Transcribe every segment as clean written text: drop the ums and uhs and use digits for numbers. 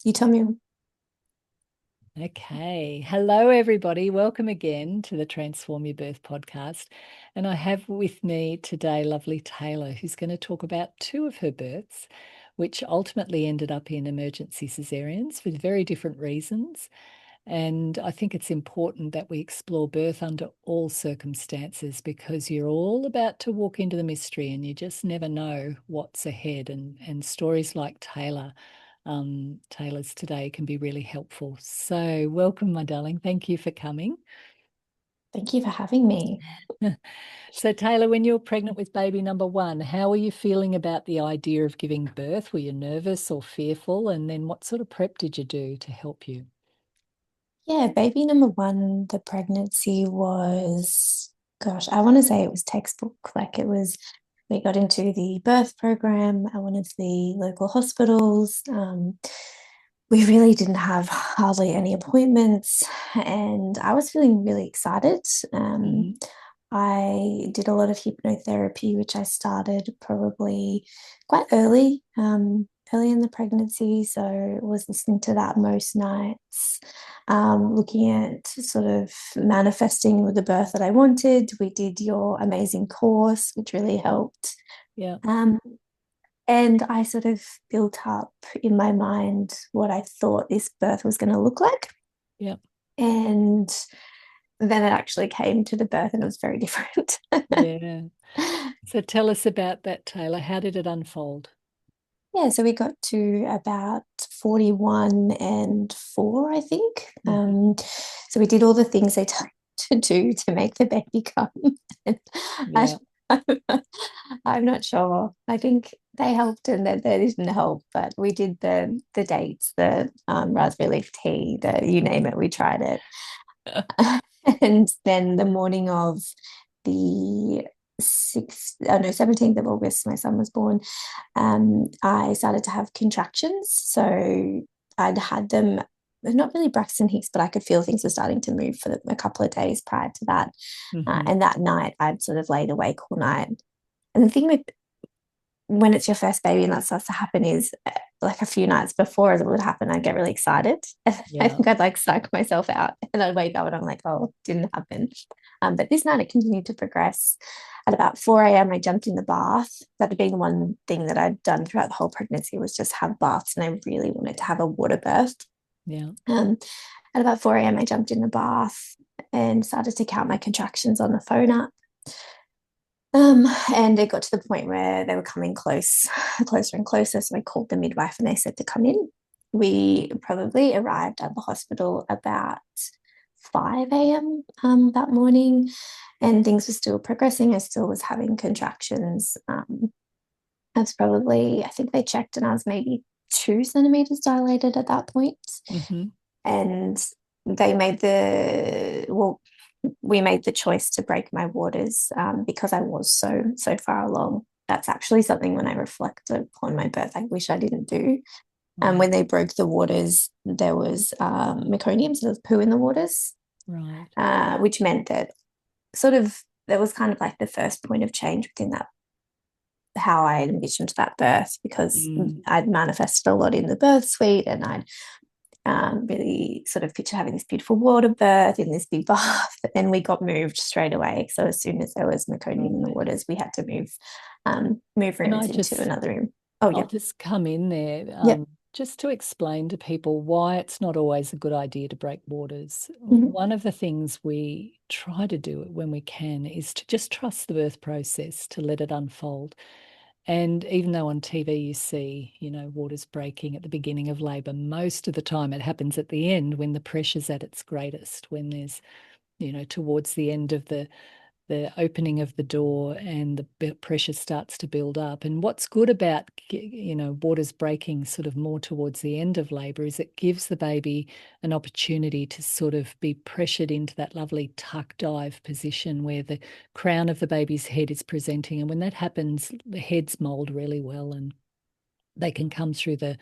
You tell me. Okay. Hello, everybody. Welcome again to the Transform Your Birth podcast. And I have with me today lovely Tayla, who's going to talk about two of her births, which ultimately ended up in emergency caesareans for very different reasons. And I think it's important that we explore birth under all circumstances because you're all about to walk into the mystery and you just never know what's ahead. And stories like Taylor's today can be really helpful. So, welcome, my darling. Thank you for coming. Thank you for having me. So, Taylor, when you were pregnant with baby number one, how were you feeling about the idea of giving birth? Were you nervous or fearful? And then what sort of prep did you do to help you? Yeah, baby number one, the pregnancy was, gosh, I want to say it was textbook. We got into the birth program at one of the local hospitals. We really didn't have hardly any appointments, and I was feeling really excited. Mhm. I did a lot of hypnotherapy, which I started probably quite early in the pregnancy. So I was listening to that most nights, looking at sort of manifesting the birth that I wanted. We did your amazing course, which really helped. Yeah. Um, and I sort of built up in my mind what I thought this birth was going to look like. Yeah. And then it actually came to the birth and it was very different. Yeah. So tell us about that, Taylor. How did it unfold? Yeah, so we got to about 41 and 4, I think. Mhm. So we did all the things they tell you to do to make the baby come. And I, Yeah. I'm not sure. I think they helped and that they didn't help, but we did the dates, the raspberry leaf tea, the you name it, we tried it. And then the morning of the 17th of August, my son was born. I started to have contractions. So I'd had them, not really Braxton Hicks, but I could feel things were starting to move for a couple of days prior to that. Mhm. And that night, I'd sort of laid awake all night. And the thing with when it's your first baby and that starts to happen is like a few nights before it would happen, I'd get really excited. I Yeah. think I'd like psych myself out and I'd wake up and I'm like, oh, it didn't happen. But this night it continued to progress. At about 4 a.m., I jumped in the bath. That had been the one thing that I'd done throughout the whole pregnancy was just have baths, and I really wanted to have a water birth. Yeah. Um, at about 4 a.m., I jumped in the bath and started to count my contractions on the phone app. And it got to the point where they were coming closer and closer. So I called the midwife and they said to come in. We probably arrived at the hospital about 5 a.m. That morning, and things were still progressing. I still was having contractions. I was probably, I think they checked and I was maybe 2 centimeters dilated at that point. Mhm. And they made well, we made the choice to break my waters because I was so far along. That's actually something when I reflect upon my birth, I wish I didn't do. When Right. they broke the waters, there was meconium, so there was poo in the waters, Right. which meant that sort of that was kind of like the first point of change within that how I envisioned that birth because Mm. I'd manifested a lot in the birth suite and I'd really sort of picture having this beautiful water birth in this big bath. But then we got moved straight away. So as soon as there was meconium in the Right. waters, we had to move Can rooms I into just another room. Oh I'll yeah, just come in there yep. just to explain to people why it's not always a good idea to break waters. Mm-hmm. One of the things we try to do when we can is to just trust the birth process, to let it unfold. And even though on TV you see, waters breaking at the beginning of labour, most of the time it happens at the end when the pressure's at its greatest, when there's, towards the end of the opening of the door and the pressure starts to build up. And what's good about, waters breaking sort of more towards the end of labour is it gives the baby an opportunity to sort of be pressured into that lovely tuck dive position where the crown of the baby's head is presenting. And when that happens, the heads mold really well and they can come through the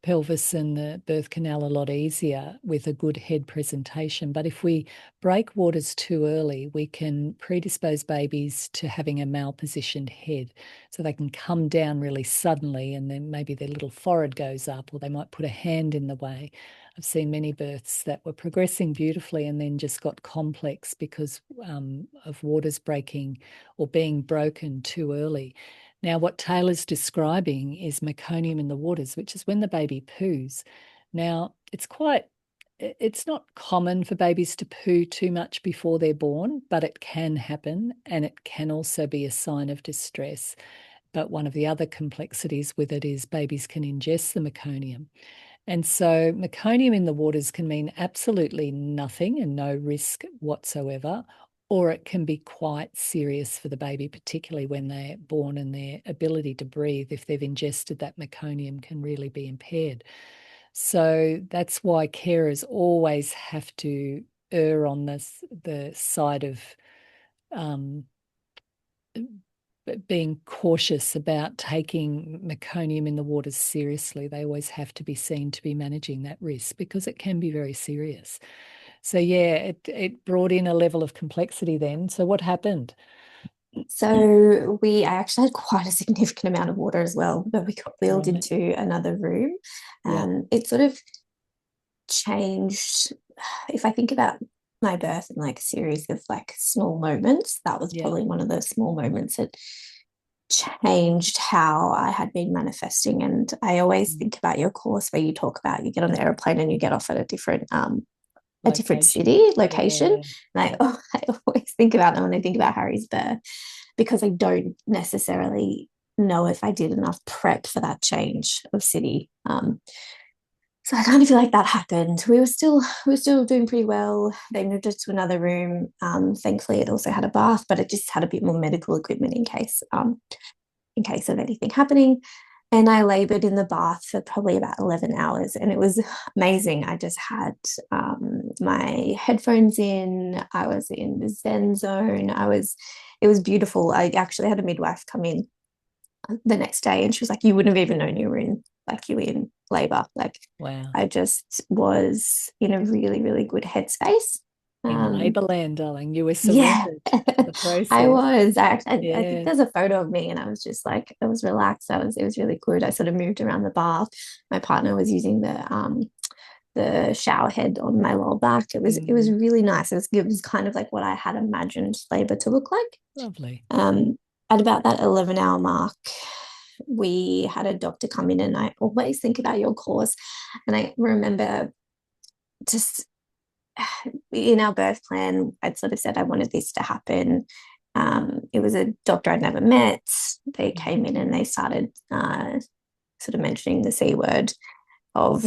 pelvis and the birth canal a lot easier with a good head presentation. But if we break waters too early, we can predispose babies to having a malpositioned head. So they can come down really suddenly and then maybe their little forehead goes up, or they might put a hand in the way. I've seen many births that were progressing beautifully and then just got complex because of waters breaking or being broken too early. Now, what Taylor's describing is meconium in the waters, which is when the baby poos. Now, it's not common for babies to poo too much before they're born, but it can happen, and it can also be a sign of distress. But one of the other complexities with it is babies can ingest the meconium. And so meconium in the waters can mean absolutely nothing and no risk whatsoever, or it can be quite serious for the baby, particularly when they're born and their ability to breathe, if they've ingested that meconium, can really be impaired. So that's why carers always have to err on the side of um, being cautious about taking meconium in the waters seriously. They always have to be seen to be managing that risk because it can be very serious. So yeah, it brought in a level of complexity then. So what happened? So I actually had quite a significant amount of water as well, but we got wheeled Right. into another room. Yeah. It sort of changed. If I think about my birth in like a series of like small moments, that was Yeah. probably one of those small moments that changed how I had been manifesting. And I always Mm. think about your course where you talk about you get on the airplane and you get off at a different Location. city location. Yeah. And Yeah. I always think about that when I think about Harry's birth because I don't necessarily know if I did enough prep for that change of city. So I kind of feel like that happened. We were still doing pretty well. They moved us to another room. Thankfully, it also had a bath, but it just had a bit more medical equipment in case of anything happening. And I labored in the bath for probably about 11 hours, and it was amazing. I just had my headphones in. I was in the Zen zone. It was beautiful. I actually had a midwife come in the next day, and she was like, "You wouldn't have even known you were in like you were in labor." Like Wow. I just was in a really, really good headspace. In Um, labor land, darling, you were yeah, surrendered to the I process. was. I think Yeah. there's a photo of me, and I was just like, I was relaxed. It was really good. I sort of moved around the bath. My partner was using the shower head on my lower back. It was Mm, really nice. It was kind of like what I had imagined labor to look like. lovely. Um, at about that 11-hour mark, we had a doctor come in, and I always think about your course. And I remember just in our birth plan, I'd sort of said I wanted this to happen. It was a doctor I'd never met. They came in and they started sort of mentioning the C word of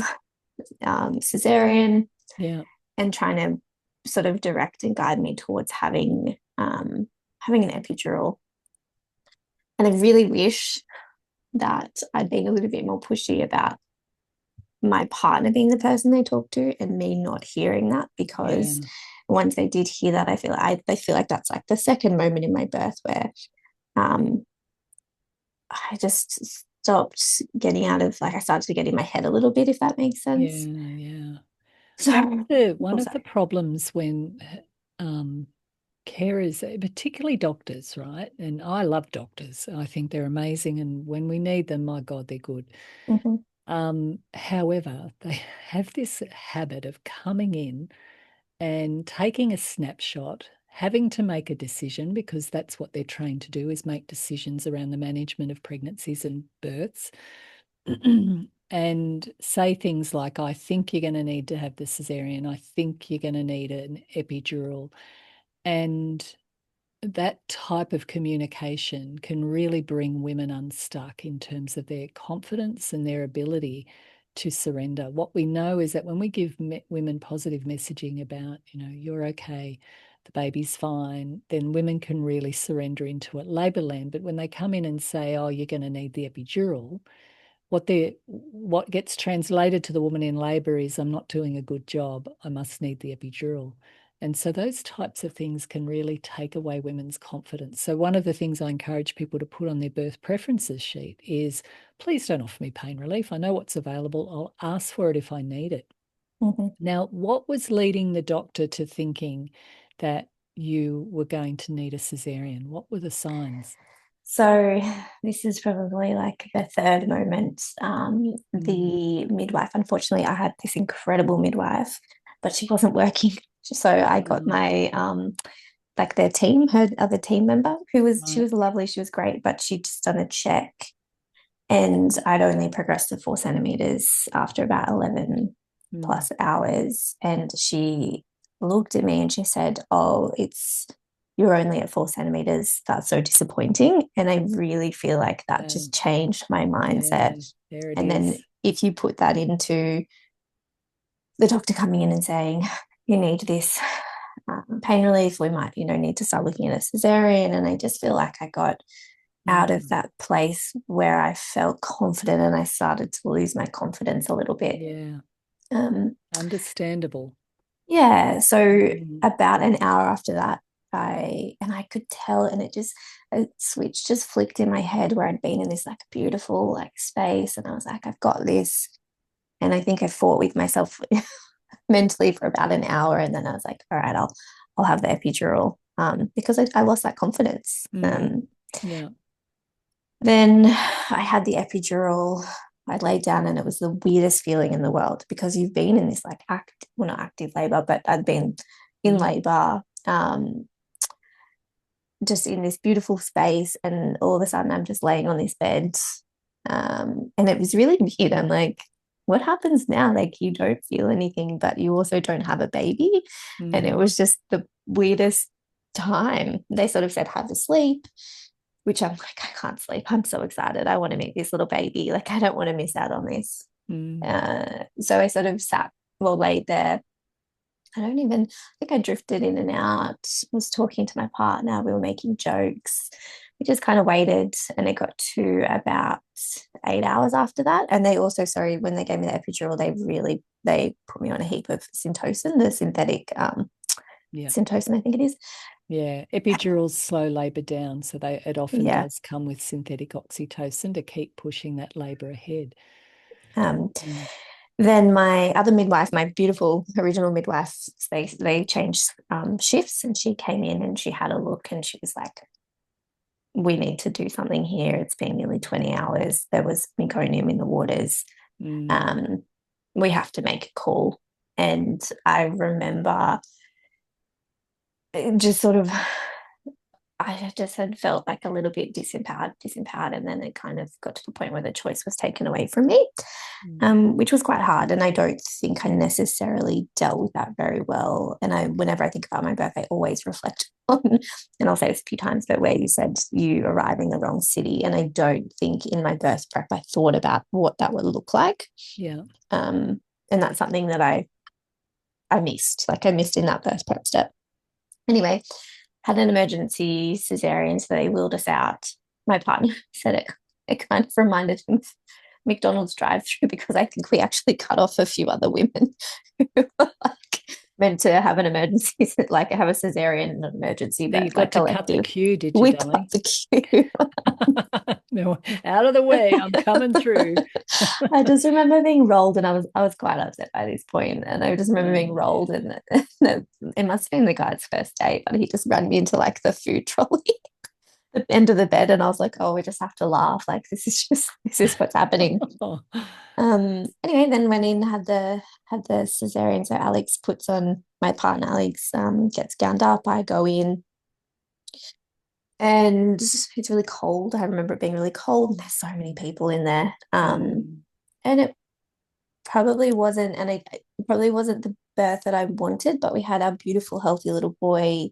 caesarean Yeah. and trying to sort of direct and guide me towards having an epidural. And I really wish that I'd been a little bit more pushy about my partner being the person they talk to and me not hearing that because Yeah. once they did hear that, I feel like that's like the second moment in my birth where um, I just stopped getting out of like I started to get in my head a little bit, if that makes Yeah. sense. Yeah. So, One oh, of the sorry. problems when carers, particularly doctors, right? And I love doctors. I think they're amazing, and when we need them, my God, they're good. Mm-hmm. However, they have this habit of coming in and taking a snapshot, having to make a decision because that's what they're trained to do is make decisions around the management of pregnancies and births. And say things like, I think you're going to need to have the cesarean. I think you're going to need an epidural. And that type of communication can really bring women unstuck in terms of their confidence and their ability to surrender. What we know is that when we give women positive messaging about, you're okay, the baby's fine, then women can really surrender into it. Labor land. But when they come in and say, oh, you're going to need the epidural, what gets translated to the woman in labor is, I'm not doing a good job. I must need the epidural. And so those types of things can really take away women's confidence. So one of the things I encourage people to put on their birth preferences sheet is, please don't offer me pain relief. I know what's available. I'll ask for it if I need it. Mhm. Now, what was leading the doctor to thinking that you were going to need a cesarean? What were the signs? So this is probably like the third moment. Mm, The midwife, unfortunately, I had this incredible midwife, but she wasn't working. So I got mm, my like their team, her other team member, who was she right. was lovely, she was great, but she'd just done a check and I'd only progressed to 4 centimeters after about 11 Mm, plus hours. And she looked at me and she said, "Oh, you're only at 4 centimeters. That's so disappointing." And I really feel like that yeah, just changed my mindset. yeah, there it And then is. if you put that into the doctor coming in and saying, "You need this pain relief, we might, need to start looking at a cesarean." And I just feel like I got out of Mm, that place where I felt confident and I started to lose my confidence a little bit. yeah, Um, understandable. yeah, so Mm, about an hour after that, I could tell, and a switch just flicked in my head where I'd been in this like beautiful like space, and I was like, I've got this. And I think I fought with myself mentally for about an hour, and then I was like, all right, I'll have the epidural, because I lost that confidence. mm, yeah. Then I had the epidural. I laid down and it was the weirdest feeling in the world because you've been in this like well, not active labor, but I'd been in Mm, labor, just in this beautiful space. And all of a sudden I'm just laying on this bed. And it was really weird. I'm like, what happens now? Like, you don't feel anything, but you also don't have a baby. And it mm, was just the weirdest time. They sort of said, have a sleep, which I'm like, I can't sleep. I'm so excited. I want to meet this little baby. Like, I don't want to miss out on this. mm, So I sort of laid there. I think I drifted in and out, was talking to my partner. We were making jokes. We just kind of waited and it got to about 8 hours after that. And they also, sorry, when they gave me the epidural, they put me on a heap of Syntocin, the synthetic yeah. Syntocin, I think it is. Yeah, epidurals slow labor down, so it often Yeah. does come with synthetic oxytocin to keep pushing that labor ahead. Um, Mm, Then my other midwife, my beautiful original midwife, they changed shifts, and she came in and she had a look and she was like, "We need to do something here. It's been nearly 20 hours. There was meconium in the waters. mm, Um, we have to make a call." And I remember just sort of I just had felt like a little bit disempowered, and then it kind of got to the point where the choice was taken away from me, mm, which was quite hard. And I don't think I necessarily dealt with that very well. And whenever I think about my birth, I always reflect on, and I'll say this a few times, but where you said you arrive in the wrong city, and I don't think in my birth prep I thought about what that would look like, yeah. um, and that's something that I missed, like I missed in that birth prep step. Anyway, had an emergency cesarean, so they wheeled us out. My partner said it kind of reminded him of McDonald's drive-through because I think we actually cut off a few other women who were like meant to have an emergency, like have a cesarean and an emergency So you birth, got like to cut the collective. queue, did you, We cut darling? the queue. No, out of the way, I'm coming through. I just remember being rolled, and I was quite upset by this point. And I just remember being Oh, yeah. rolled, and it must have been the guy's first date, but he just ran me into like the food trolley, the end of the bed, and I was like, oh, we just have to laugh. Like this is what's happening. Oh, Anyway, then went in, had the cesarean. So Alex puts on my partner. Alex gets gowned up. I go in, and it's really cold. I remember it being really cold. And there's so many people in there. mm, And it probably wasn't the birth that I wanted, but we had our beautiful, healthy little boy.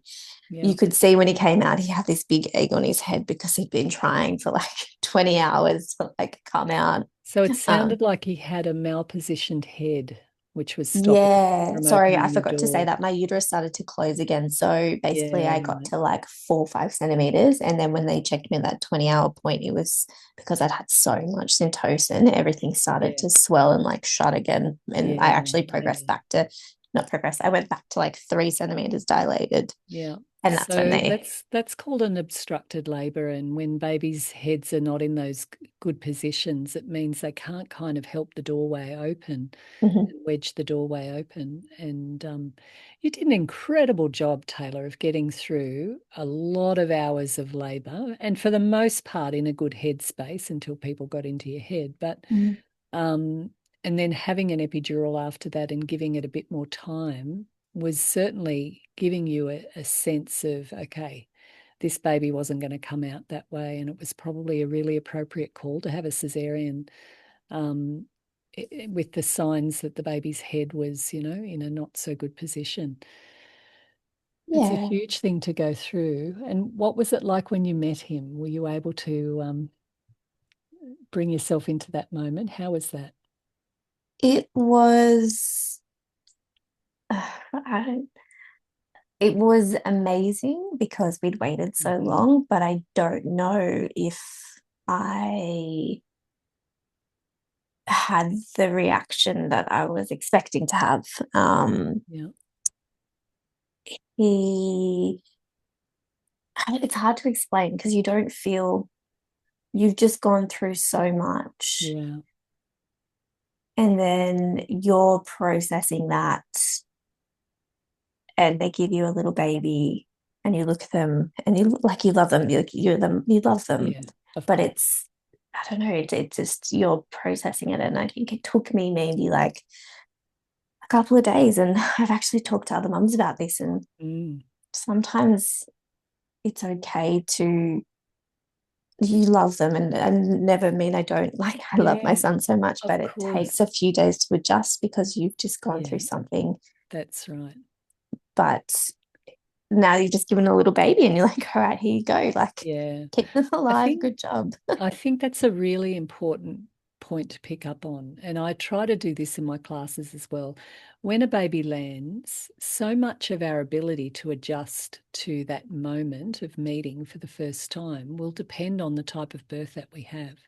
yeah. You could see when he came out, he had this big egg on his head because he'd been trying for like 20 hours to like come out. So it Um, sounded like he had a malpositioned head, which was stopping him yeah, from sorry, I opening the forgot to say door. that my uterus started to close again. So basically, Yeah, I got right. to like 4 or 5 centimeters. And then when they checked me at that 20-hour point, it was because I'd had so much Syntocin, everything started Yeah, to swell and like shut again. And I yeah, actually yeah. progressed back to not progress. I went back to like 3 centimeters dilated. Yeah. And that's when So they, that's called an obstructed labor, and when babies' heads are not in those good positions, it means they can't kind of help the doorway open Mhm. and wedge the doorway open. And you did an incredible job, Taylor, of getting through a lot of hours of labor, and for the most part in a good headspace until people got into your head. But Mm. um, and then having an epidural after that and giving it a bit more time was certainly giving you a sense of, okay, this baby wasn't going to come out that way. And it was probably a really appropriate call to have a cesarean um, with the signs that the baby's head was, in a not so good position. It's a Yeah, huge thing to go through. And what was it like when you met him? Were you able to bring yourself into that moment? How was that? it was, I, it was amazing because we'd waited so Mhm. long, but I don't know if I had the reaction that I was expecting to have. Yeah, He, it's hard to explain because you don't feel you've just gone through so much, yeah, and then you're processing that, and they give you a little baby, and you look at them, and you like you love them, you love them, yeah, of but course. it's I don't know, it's just you're processing it, and I think it took me maybe like a couple of days, and I've actually talked to other mums about this, and Mm. sometimes it's okay to you love them and never mean I don't like I love my Yeah, son so much, of but it takes course. a few days to adjust because you've just gone through Yeah, something. that's right. But now you've just given a little baby and you're like, all right, here you go. Like Yeah. keep them I alive. think Good job. I think that's a really important point to pick up on. And I try to do this in my classes as well. When a baby lands, so much of our ability to adjust to that moment of meeting for the first time will depend on the type of birth that we have.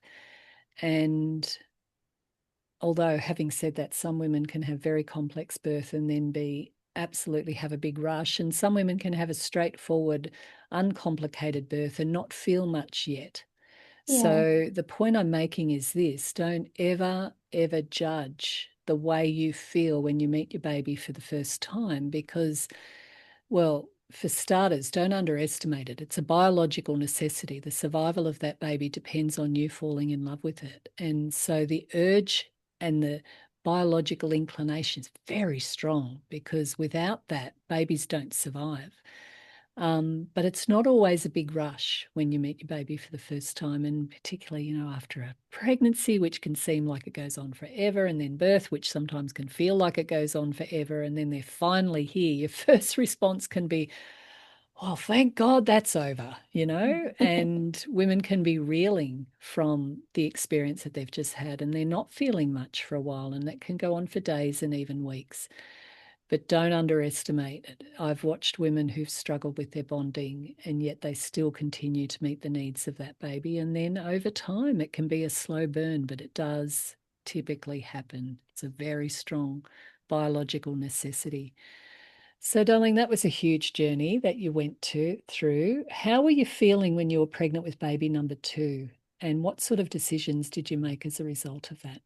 And although, having said that, some women can have very complex birth and then be absolutely have a big rush, and some women can have a straightforward, uncomplicated birth and not feel much yet. Yeah. So the point I'm making is this: don't ever, ever judge the way you feel when you meet your baby for the first time, because, well, for starters, don't underestimate it. It's a biological necessity. The survival of that baby depends on you falling in love with it. And so the urge and the biological inclination is very strong, because without that, babies don't survive. But it's not always a big rush when you meet your baby for the first time, and particularly, after a pregnancy, which can seem like it goes on forever, and then birth, which sometimes can feel like it goes on forever, and then they're finally here. Your first response can be, "Oh, thank God that's over," and women can be reeling from the experience that they've just had, and they're not feeling much for a while, and that can go on for days and even weeks. But don't underestimate it. I've watched women who've struggled with their bonding, and yet they still continue to meet the needs of that baby. And then over time, it can be a slow burn, but it does typically happen. It's a very strong biological necessity. So, darling, that was a huge journey that you went through. How were you feeling when you were pregnant with baby number two? And what sort of decisions did you make as a result of that?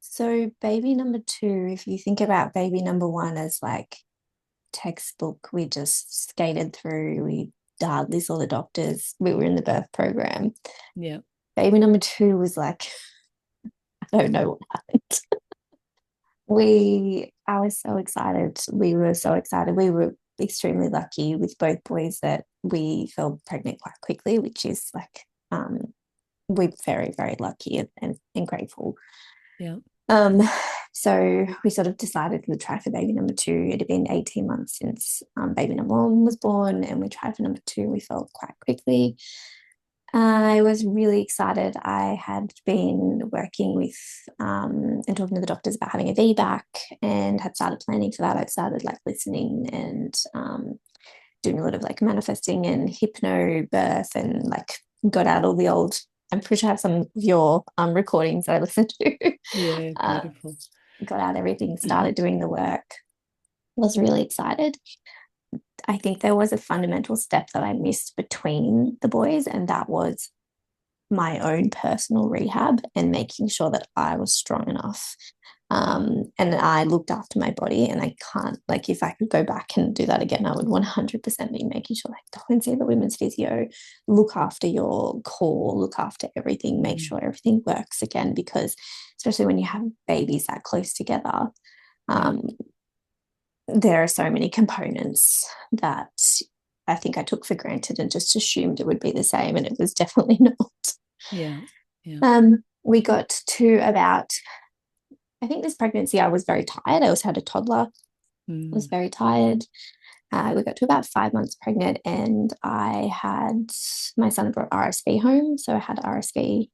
So baby number two, if you think about baby number one as like textbook, we just skated through, we hardly saw the doctors, we were in the birth program. Yeah, Baby number two was like, I don't know what happened. I was so excited. We were so excited. We were extremely lucky with both boys that we fell pregnant quite quickly, which is like, we're very, very lucky and grateful. yeah, Um, so we sort of decided we'd try for baby number two. It had been 18 months since baby number one was born, and we tried for number two. We felt quite quickly. I was really excited. I had been working with and talking to the doctors about having a VBAC and had started planning for that. I'd started like listening and doing a lot of like manifesting and hypnobirth and like got out all the old. I'm pretty sure I have some of your recordings that I listened to. yeah, uh, beautiful. got out everything, started doing the work. was really excited. I think there was a fundamental step that I missed between the boys, and that was my own personal rehab and making sure that I was strong enough. And I looked after my body, and I can't, like, if I could go back and do that again, I would 100% be making sure, like, go and see the women's physio, look after your core, look after everything, make Mm. sure everything works again, because especially when you have babies that close together, Yeah. um, there are so many components that I think I took for granted and just assumed it would be the same, and it was definitely not. Yeah. Yeah. We got to about, I think this pregnancy, I was very tired. I also had a toddler. I was Mm. very tired. We got to about 5 months pregnant, and I had my son brought RSV home. So I had RSV,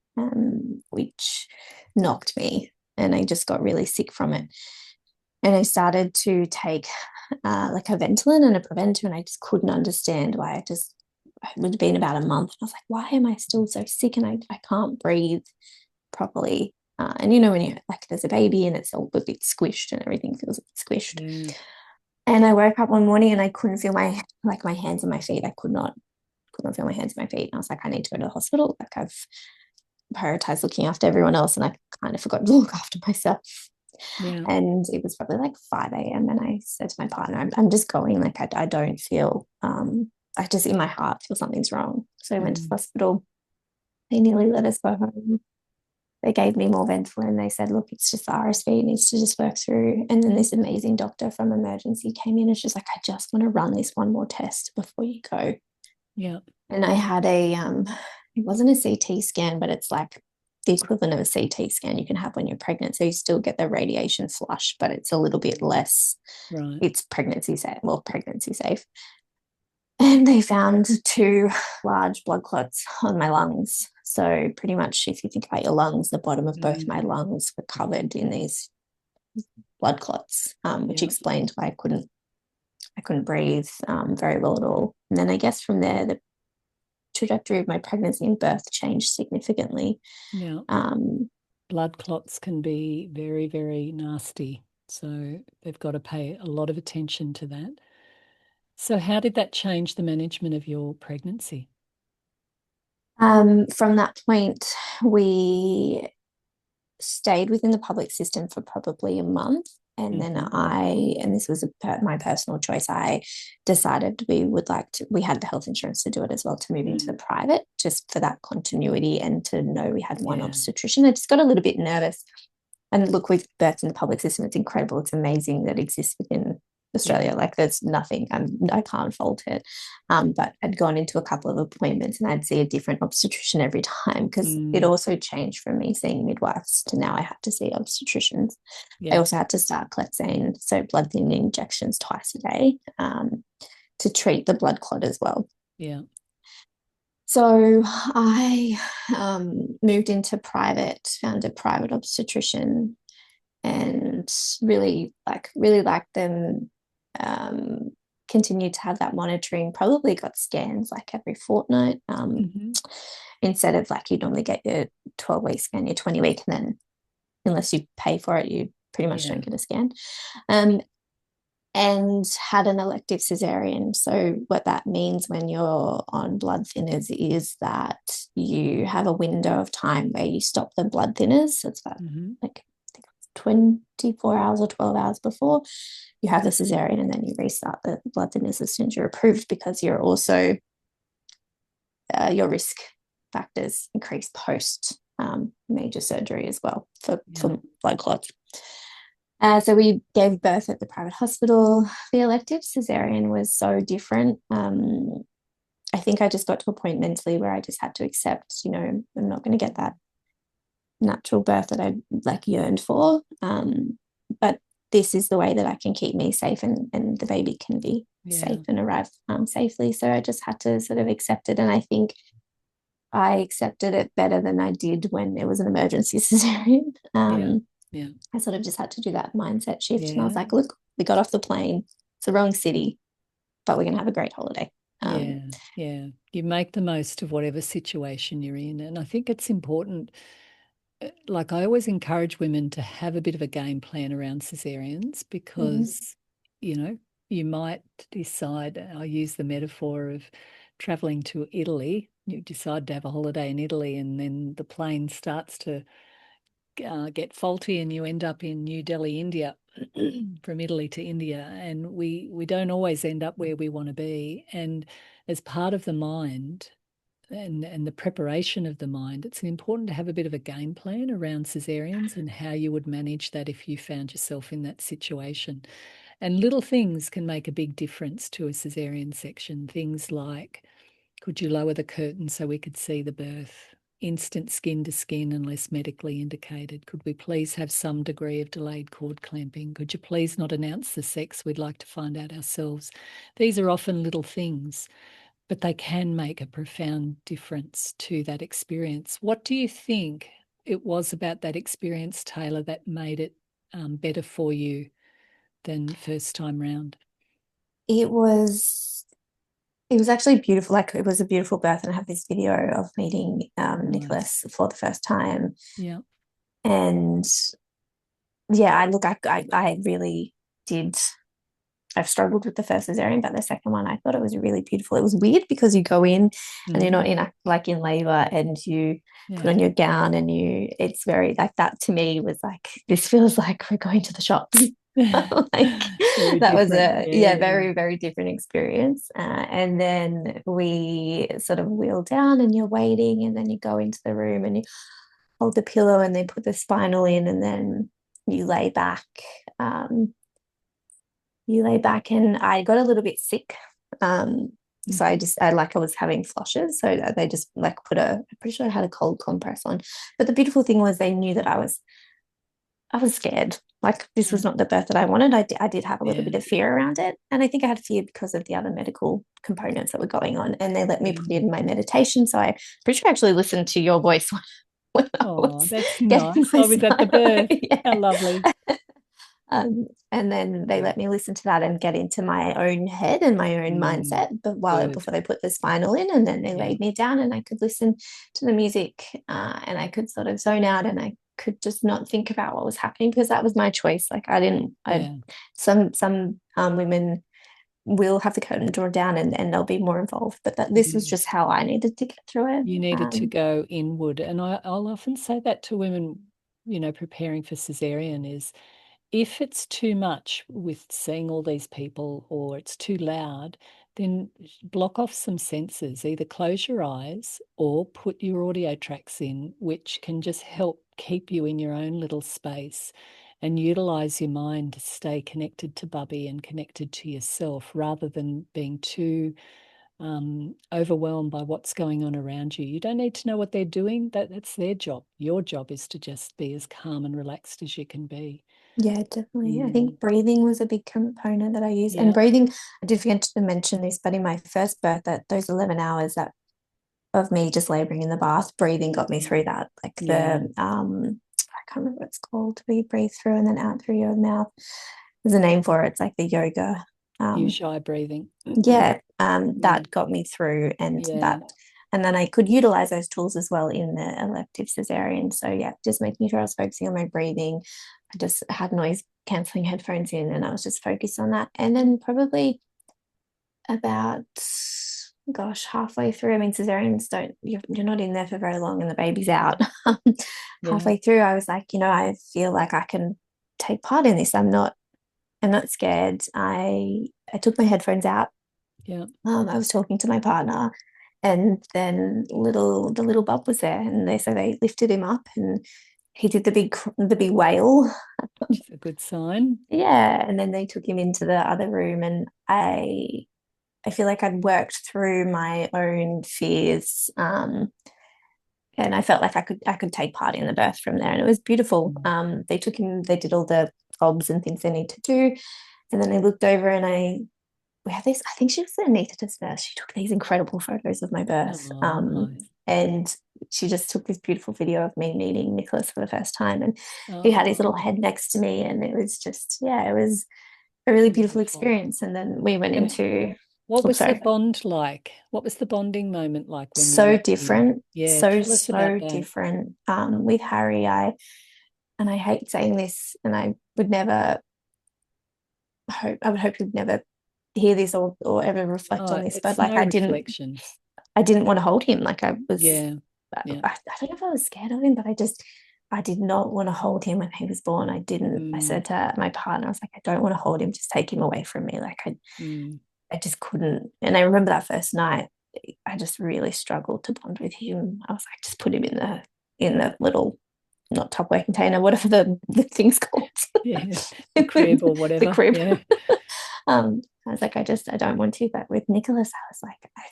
which knocked me, and I just got really sick from it. And I started to take like a Ventolin and a Preventer, and I just couldn't understand why. It would have been about a month. And I was like, why am I still so sick? And I can't breathe properly. And you know, when you like, there's a baby and it's all a bit squished and everything feels a bit squished. Yeah. And I woke up one morning and I couldn't feel my hands and my feet. I could not feel my hands and my feet. And I was like, I need to go to the hospital. Like, I've prioritized looking after everyone else, and I kind of forgot to look after myself. Yeah. And it was probably like 5 a.m. And I said to my partner, I'm just going. Like, I don't feel, I just in my heart feel something's wrong. So I went to the Mm. hospital. They nearly let us go home. They gave me more Ventolin. They said, look, it's just the RSV, it needs to just work through. And then this amazing doctor from emergency came in and she's like, I just want to run this one more test before you go. Yeah. And I had it wasn't a CT scan, but it's like the equivalent of a CT scan you can have when you're pregnant. So you still get the radiation flush, but it's a little bit less. Right. It's pregnancy safe, well, pregnancy safe. And they found two large blood clots on my lungs. So pretty much, if you think about your lungs, the bottom of both my Mm. lungs were covered in these blood clots, which Yeah. explained why I couldn't breathe very well at all. And then I guess from there, the trajectory of my pregnancy and birth changed significantly. Yeah. Um, Blood clots can be very, very nasty. So they've got to pay a lot of attention to that. So, how did that change the management of your pregnancy? from that point, we stayed within the public system for probably a month. And then Hmm. and this was my personal choice, I decided we had the health insurance to do it as well, to move into the Mm. private, just for that continuity and to know we had one Yeah. obstetrician. I just got a little bit nervous. And look, we've birthed in the public system. It's incredible. It's amazing that it exists within Yeah. Australia. Like, there's nothing, I can't fault it. But I'd gone into a couple of appointments and I'd see a different obstetrician every time, because it Mm. also changed from me seeing midwives to now I have to see obstetricians. I Yeah. also had to start clexane, so blood thinning injections twice a day, to treat the blood clot as well. Yeah. So I moved into private, found a private obstetrician, and really liked them. Um, Continued to have that monitoring. Probably got scans like every fortnight, Hmm. instead of like you normally get your 12-week scan, your 20-week, and then unless you pay for it, you pretty much Yeah. don't get a scan. Um, and had an elective cesarean. So what that means when you're on blood thinners is that you have a window of time where you stop the blood thinners. So it's about Hmm. like, I think it's 24 hours or 12 hours before you have the cesarean, and then you restart the blood thinners as soon as you're approved, because you're also your risk factors increase post major surgery as well Yeah. for blood clots. So we gave birth at the private hospital. The elective cesarean was so different. I think I just got to a point mentally where I just had to accept, I'm not going to get that natural birth that I like yearned for. But this is the way that I can keep me safe, and the baby can be Yeah. safe and arrive safely. So I just had to sort of accept it. And I think I accepted it better than I did when it was an emergency cesarean. Yeah. Yeah. I sort of just had to do that mindset shift. And I was Yeah. like, look, we got off the plane. It's the wrong city, but we're going to have a great holiday. Yeah. Yeah. You make the most of whatever situation you're in. And I think it's important. Like, I always encourage women to have a bit of a game plan around cesareans, Mhm. because you know, you might decide, I use the metaphor of traveling to Italy. You decide to have a holiday in Italy, and then the plane starts to get faulty, and you end up in New Delhi, India, from Italy to India. And we don't always end up where we want to be. And as part of the mind, and the preparation of the mind, it's important to have a bit of a game plan around cesareans and how you would manage that if you found yourself in that situation. And little things can make a big difference to a cesarean section. Things like, could you lower the curtain so we could see the birth? Instant skin to skin unless medically indicated. Could we please have some degree of delayed cord clamping? Could you please not announce the sex? We'd like to find out ourselves. These are often little things, but they can make a profound difference to that experience. What do you think it was about that experience, Taylor, that made it better for you than first time round? It was it was actually beautiful. Like it was a beautiful birth, and I have this video of meeting Nice. Nicholas for the first time. Yeah. And yeah, I really did. I've struggled with the first cesarean, but the second one, I thought it was really beautiful. It was weird because you go in and you're not Mm. in like in labor, and you put Yeah. on your gown, and it's very like that to me was like, this feels like we're going to the shops. Like Very that was different. a, yeah, Yeah. very, very different experience. And then we sort of wheel down and you're waiting, and then you go into the room and you hold the pillow and they put the spinal in, and then you lay back. Um, you lay back, and I got a little bit sick. So Mhm. I was having flushes. So they just like I'm pretty sure I had a cold compress on. But the beautiful thing was they knew that I was scared. Like this was Yeah. not the birth that I wanted. I did have a little Yeah. bit of fear around it. And I think I had fear because of the other medical components that were going on. And they let me put Yeah. in my meditation. So I pretty sure I actually listened to your voice when I Oh, was that's getting nice. my I was at the spinal. birth. How Yeah. lovely. And then they Yeah. let me listen to that and get into my own head and my own Mm, mindset. But good. before they put the spinal in, and then they Yeah. laid me down, and I could listen to the music, and I could sort of zone out, and I could just not think about what was happening because that was my choice. Like I didn't. I Yeah. some women will have the curtain drawn down, and they'll be more involved. But this was Mm. just how I needed to get through it. You needed to go inward. And I'll often say that to women, preparing for cesarean is, if it's too much with seeing all these people or it's too loud, then block off some senses. Either close your eyes or put your audio tracks in, which can just help keep you in your own little space and utilize your mind to stay connected to Bubby and connected to yourself rather than being too overwhelmed by what's going on around you. You don't need to know what they're doing. That's their job. Your job is to just be as calm and relaxed as you can be. Yeah, definitely. I Mm, think breathing was a big component that I use. And yeah, breathing, I did forget to mention this, but in my first birth, that those 11 hours that of me just laboring in the bath, breathing got me through that. Like yeah. I can't remember what it's called. We breathe through and then out through your mouth. There's a name for it. It's like the yoga. Use eye breathing. Yeah, Yeah, that got me through, yeah, and then I could utilize those tools as well in the elective cesarean. So yeah, just making sure I was focusing on my breathing. I just had noise cancelling headphones in, and I was just focused on that. And then probably about, gosh, halfway through. I mean, cesareans don't you're not in there for very long, and the baby's out. yeah, Halfway through, I was like, I feel like I can take part in this. I'm not scared. I took my headphones out. yeah. I was talking to my partner, and then the little bub was there, and they lifted him up, and he did the big wail. Which is a good sign. Yeah, and then they took him into the other room, and I feel like I'd worked through my own fears, and I felt like I could take part in the birth from there, and it was beautiful. Mm. They took him, they did all the fobs and things they need to do, and then they looked over, and we had this. I think she was the anaesthetist nurse. She took these incredible photos of my birth, Oh, nice. and she just took this beautiful video of me meeting Nicholas for the first time, and he had his little Oh, head next to me, and it was just, yeah, it was a really beautiful beautiful. experience. And then we went And into, what oh, was the sorry, bond like? What was the bonding moment like when you so met him? different, Yeah, tell us about so that. different. With Harry, and I hate saying this, and I would never I would hope he'd never hear this or ever reflect on Oh, this, but it's like no reflection. I didn't want to hold him. Like I was, Yeah. Yeah. I don't know if I was scared of him, but I did not want to hold him when he was born. I Mm, said to my partner, I was like, I don't want to hold him. Just take him away from me. Like mm, I just couldn't. And I remember that first night, I just really struggled to bond with him. I was like, just put him in the little, not Tupperware container, whatever the thing's called. yeah. The crib or The whatever. crib. Yeah. I was like, I don't want to. But with Nicholas, I was like, I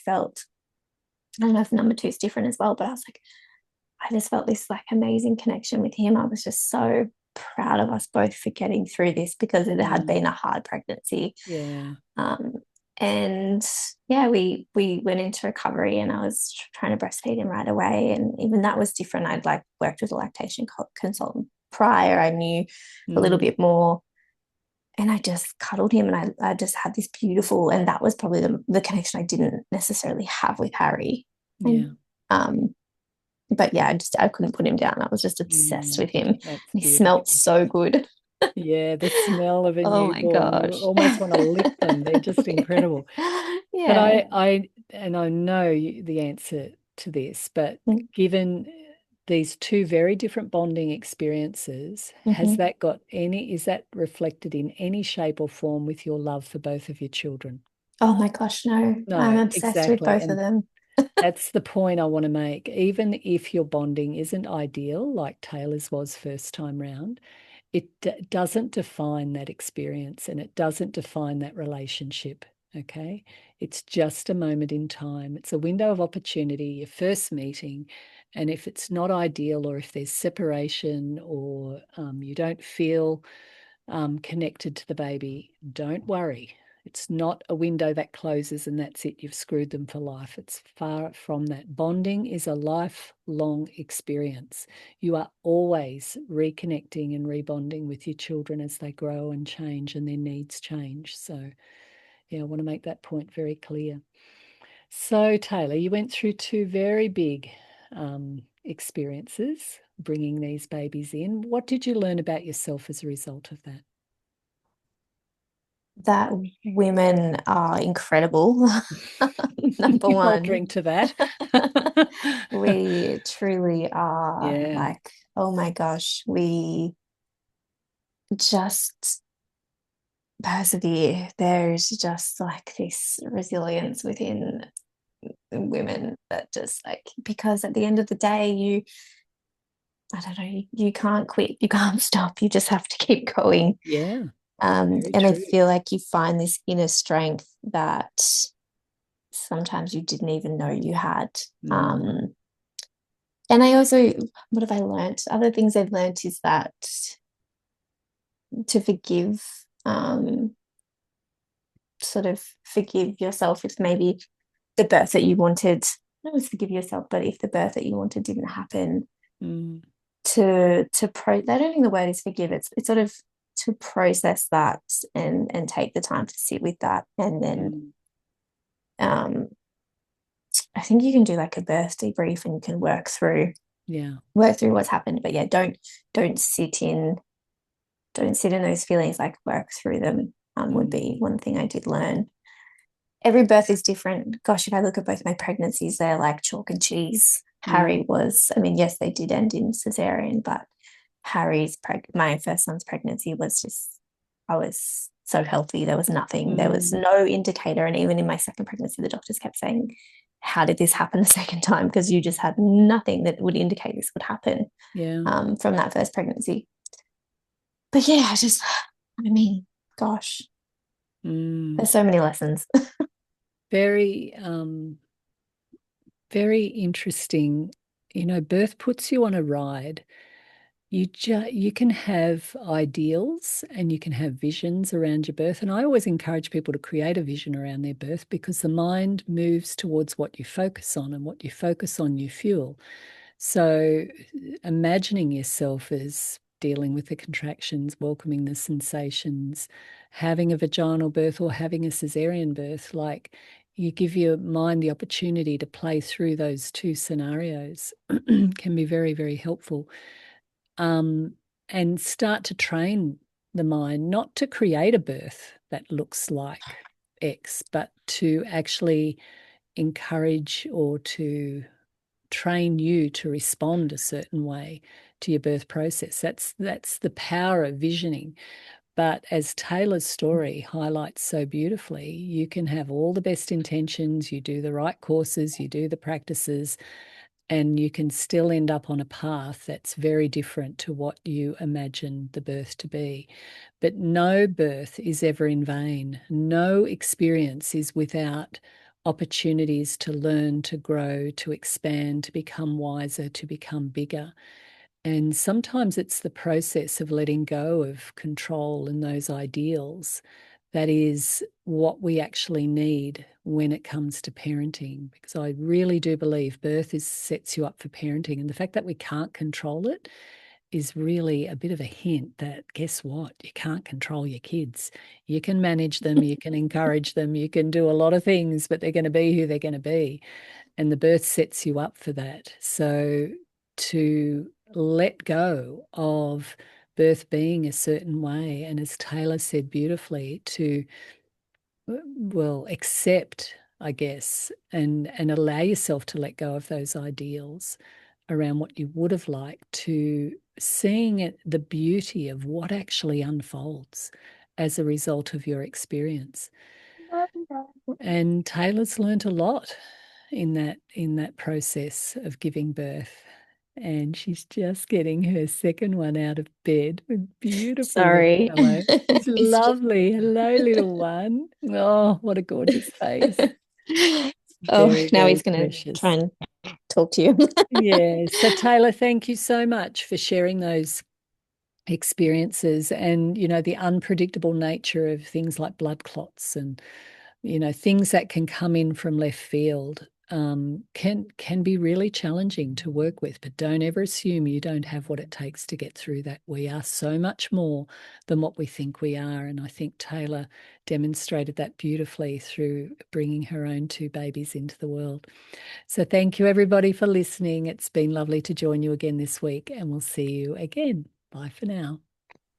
don't know if number two is different as well, but I was like, I just felt this like amazing connection with him. I was just so proud of us both for getting through this because it had Mm, been a hard pregnancy. yeah. Um, and yeah, we went into recovery, and I was trying to breastfeed him right away, and even that was different. I'd like worked with a lactation consultant prior. I knew a little Mm, bit more, and I just cuddled him, and I just had this beautiful, and that was probably the connection I didn't necessarily have with Harry. yeah. And but yeah, I couldn't put him down. I was just obsessed Mm, with him. that's He smelled beautiful. so good. Yeah, the smell of a Oh my newborn, you gosh. almost want to lick them. They're just incredible. But Yeah. I know the answer to this, but given these two very different bonding experiences, Mm-hmm. is that reflected in any shape or form with your love for both of your children? Oh my gosh, no. I'm No, obsessed with exactly. both of And them. that's the point I want to make. Even if your bonding isn't ideal, like Taylor's was first time round, it doesn't define that experience and it doesn't define that relationship. Okay. It's just a moment in time. It's a window of opportunity, your first meeting. And if it's not ideal, or if there's separation, or you don't feel connected to the baby, don't worry. It's not a window that closes and that's it. You've screwed them for life. It's far from that. Bonding is a lifelong experience. You are always reconnecting and rebonding with your children as they grow and change and their needs change. So, yeah, I want to make that point very clear. So, Taylor, you went through two very big experiences bringing these babies in. What did you learn about yourself as a result of that? That women are incredible. Number I'll one. drink to that. We truly are Yeah. like, oh my gosh, we just persevere. There's just like this resilience within women that just like, because at the end of the day, I don't know, you can't quit, you can't stop, you just have to keep going. Yeah. Very And I true. feel like you find this inner strength that sometimes you didn't even know you had. Mm, Um, and I also, what have I learned? Other things I've learned is that to forgive, sort of forgive yourself if maybe the birth that you wanted, not always forgive yourself, but if the birth that you wanted didn't happen, mm, I don't think the word is forgive, it's sort of to process that and take the time to sit with that. And then mm. um I think you can do like a birth debrief and you can Yeah. work through what's happened. But yeah, don't sit in those feelings, like work through them. Would be Mm, one thing I did learn. Every birth is different. Gosh, if I look at both my pregnancies, they're like chalk and cheese. mm, Harry was, I mean, yes, they did end in cesarean, but my first son's pregnancy was just, I was so healthy. There was nothing, there was mm. no indicator. And even in my second pregnancy, the doctors kept saying, how did this happen the second time? Because you just had nothing that would indicate this would happen Yeah. from that first pregnancy. But yeah, I mean, gosh, Mm. there's so many lessons. Very, very interesting. Birth puts you on a ride. You can have ideals and you can have visions around your birth. And I always encourage people to create a vision around their birth because the mind moves towards what you focus on, and what you focus on, you fuel. So imagining yourself as dealing with the contractions, welcoming the sensations, having a vaginal birth or having a cesarean birth, like you give your mind the opportunity to play through those two scenarios can be very, very helpful. Um, and start to train the mind, not to create a birth that looks like X, but to actually encourage or to train you to respond a certain way to your birth process. That's the power of visioning. But as Taylor's story highlights so beautifully, you can have all the best intentions, you do the right courses, you do the practices, and you can still end up on a path that's very different to what you imagine the birth to be. But no birth is ever in vain. No experience is without opportunities to learn, to grow, to expand, to become wiser, to become bigger. And sometimes it's the process of letting go of control and those ideals that is what we actually need when it comes to parenting. Because I really do believe sets you up for parenting. And the fact that we can't control it is really a bit of a hint that guess what? You can't control your kids. You can manage them, you can encourage them, you can do a lot of things, but they're going to be who they're going to be. And the birth sets you up for that. So to let go of birth being a certain way, and as Taylor said beautifully, to accept, I guess, and allow yourself to let go of those ideals around what you would have liked, to seeing it, the beauty of what actually unfolds as a result of your experience. And Taylor's learnt a lot in that process of giving birth. And she's just getting her second one out of bed with beautiful little Sorry. fellow. It's He's just lovely. Hello, little one. Oh, what a gorgeous face. oh, Very, now very he's gonna try precious. and talk to you. Yeah. So Taylor, thank you so much for sharing those experiences and, the unpredictable nature of things like blood clots and things that can come in from left field, can be really challenging to work with. But don't ever assume you don't have what it takes to get through that. We are so much more than what we think we are. And I think Taylor demonstrated that beautifully through bringing her own two babies into the world. So thank you, everybody, for listening. It's been lovely to join you again this week, and we'll see you again. Bye for now.